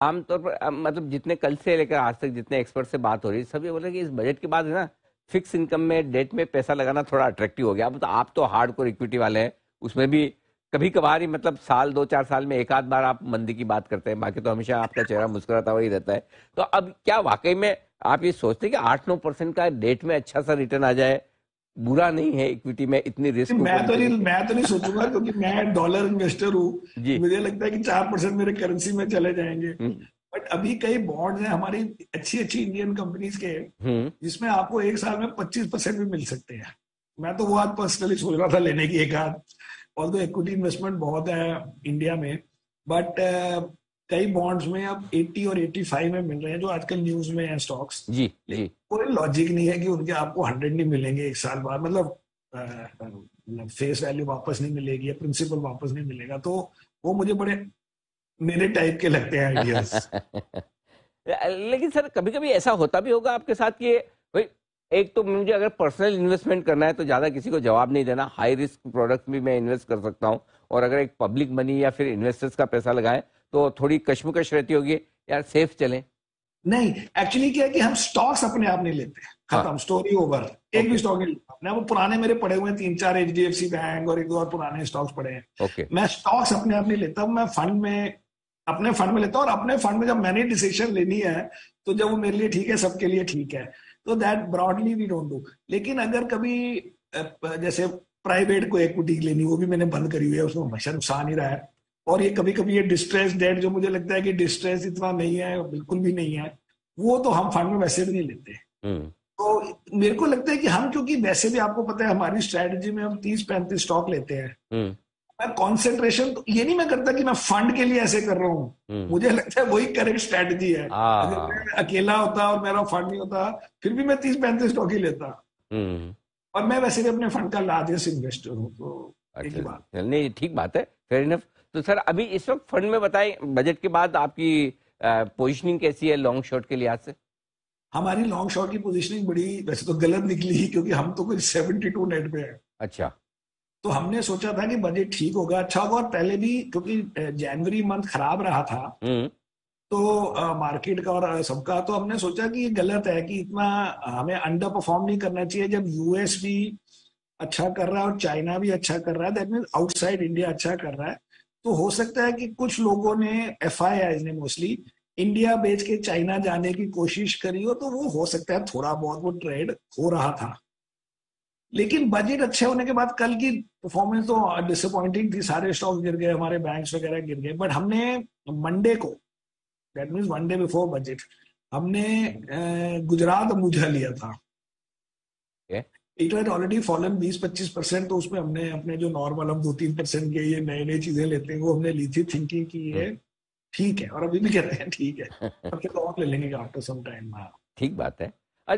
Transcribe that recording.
आमतौर पर मतलब जितने कल से लेकर आज तक जितने एक्सपर्ट से बात हो रही है, सब ये बोल रहे हैं कि इस बजट के बाद है ना, फिक्स इनकम में, डेट में पैसा लगाना थोड़ा अट्रैक्टिव हो गया। अब तो आप तो हार्डकोर इक्विटी वाले हैं, उसमें भी कभी कभार ही मतलब साल 2-4 साल में एक आध बार आप मंदी की बात करते हैं, बाकी तो हमेशा आपका चेहरा मुस्कुराता हुआ ही रहता है। तो अब क्या वाकई में आप ये सोचते हैं कि 8-9% का डेट में अच्छा सा रिटर्न आ जाए बुरा नहीं है इक्विटी में इतनी रिस्क ऊपर नीचे लेके? मैं तो नहीं सोचूंगा, क्योंकि मैं डॉलर इन्वेस्टर हूँ। जी। मुझे लगता है कि 4% मेरे करेंसी में चले जाएंगे। हम्म। बट अभी कई बॉन्ड्स हैं हमारी अच्छी अच्छी इंडियन कंपनीज के, हम्म। जिसमें आपको एक साल में 25% भी मिल सकते हैं। मैं तो वो आज पर्सनली सोच रहा था लेने की एक आध। और तो इक्विटी इन्वेस्टमेंट बहुत है इंडिया में, बट कई बॉन्ड्स में अब 80 और 85 में मिल रहे हैं, जो आजकल न्यूज में है स्टॉक्स। जी। लेकिन जी। कोई लॉजिक नहीं है कि उनके आपको 100 नहीं मिलेंगे एक साल बाद, मतलब फेस वैल्यू वापस नहीं मिलेगी या प्रिंसिपल वापस नहीं मिलेगा। तो वो मुझे बड़े मेरे टाइप के लगते हैं आइडियाज। लेकिन सर कभी कभी ऐसा होता भी होगा आपके साथ कि भाई, एक तो मुझे अगर पर्सनल इन्वेस्टमेंट करना है तो ज्यादा किसी को जवाब नहीं देना, हाई रिस्क प्रोडक्ट भी मैं इन्वेस्ट कर सकता हूँ, और अगर एक पब्लिक मनी या फिर इन्वेस्टर्स का पैसा लगाएं तो थोड़ी कश्मकश रहती होगी, यार सेफ चलें। नहीं, एक्चुअली क्या है कि हम स्टॉक्स अपने आप नहीं लेते। हाँ। खत्म, स्टोरी ओवर। एक भी ओके। स्टॉक नहीं लेता अपने। वो पुराने मेरे पड़े हुए हैं 3-4 एचडीएफसी बैंक और एक दो और पुराने स्टॉक्स पड़े हैं। ओके। मैं स्टॉक्स अपने आप नहीं लेता, मैं फंड में, अपने फंड में लेता हूँ। और अपने फंड में जब मैंने डिसीजन लेनी है, तो जब वो मेरे लिए ठीक है, सबके लिए ठीक है, तो that broadly we don't do. लेकिन अगर कभी जैसे प्राइवेट को इक्विटी लेनी, वो भी मैंने बंद करी हुई है, उसमें हमेशा नुकसान ही रहा है। और ये कभी कभी ये डिस्ट्रेस डेट, जो मुझे लगता है कि डिस्ट्रेस इतना नहीं है, बिल्कुल भी नहीं है, वो तो हम फंड में वैसे भी नहीं लेते। हम्म। तो मेरे को लगता है कि हम, क्योंकि वैसे भी आपको पता है हमारी स्ट्रेटजी में हम 30-35 स्टॉक लेते हैं। हम्म। मैं कॉन्सेंट्रेशन तो ये नहीं मैं करता कि मैं फंड के लिए ऐसे कर रहा हूँ। हम्म। मुझे लगता है वही करेक्ट स्ट्रेटजी है। अगर मैं हाँ। अकेला होता और मेरा फंड नहीं होता, फिर भी मैं 30-35 स्टॉक ही लेता। हम्म। और मैं वैसे भी अपने फंड का लार्जेस्ट इन्वेस्टर हूँ, तो एक ही अच्छा, बात। नहीं ठीक बात है, फेयर इनफ। तो सर अभी इस वक्त फंड में बताएं, बजट के बाद आपकी पोजीशनिंग कैसी है लॉन्ग शॉर्ट के लिहाज से? हमारी लॉन्ग शॉट की पोजीशनिंग बड़ी वैसे तो गलत निकली, क्योंकि हम तो कुछ 72 नेट पे है। अच्छा। तो हमने सोचा था कि बजट ठीक होगा, अच्छा होगा। और पहले भी क्योंकि जनवरी मंथ खराब रहा था, हम्म। तो मार्केट का और सबका, तो हमने सोचा कि ये गलत है कि इतना हमें अंडर परफॉर्म नहीं करना चाहिए। जब यूएस भी अच्छा कर रहा है और चाइना भी अच्छा कर रहा है, दैट मीन आउटसाइड इंडिया अच्छा कर रहा है। तो हो सकता है कि कुछ लोगों ने, एफआईआई ने मोस्टली, इंडिया बेच के चाइना जाने की कोशिश करी हो, तो वो हो सकता है थोड़ा बहुत वो ट्रेड हो रहा था। लेकिन बजट अच्छे होने के बाद कल की परफॉर्मेंस तो डिसअपॉइंटिंग थी। सारे स्टॉक्स गिर गए, हमारे बैंक्स वगैरह गिर गए। बट हमने मंडे को, that means one day before budget, हमने गुजरात अंबुजा लिया था। Okay. It had already fallen 20-25%। तो उसमें हमने अपने जो नॉर्मल हम 2-3% के ये नए नए चीजें लेते हैं, वो हमने ली थी, थिंकिंग की हम्म। ये ठीक है। और अभी भी कहते हैं ठीक है, और फिर और ले लेंगे आफ्टर सम टाइम। ठीक बात है।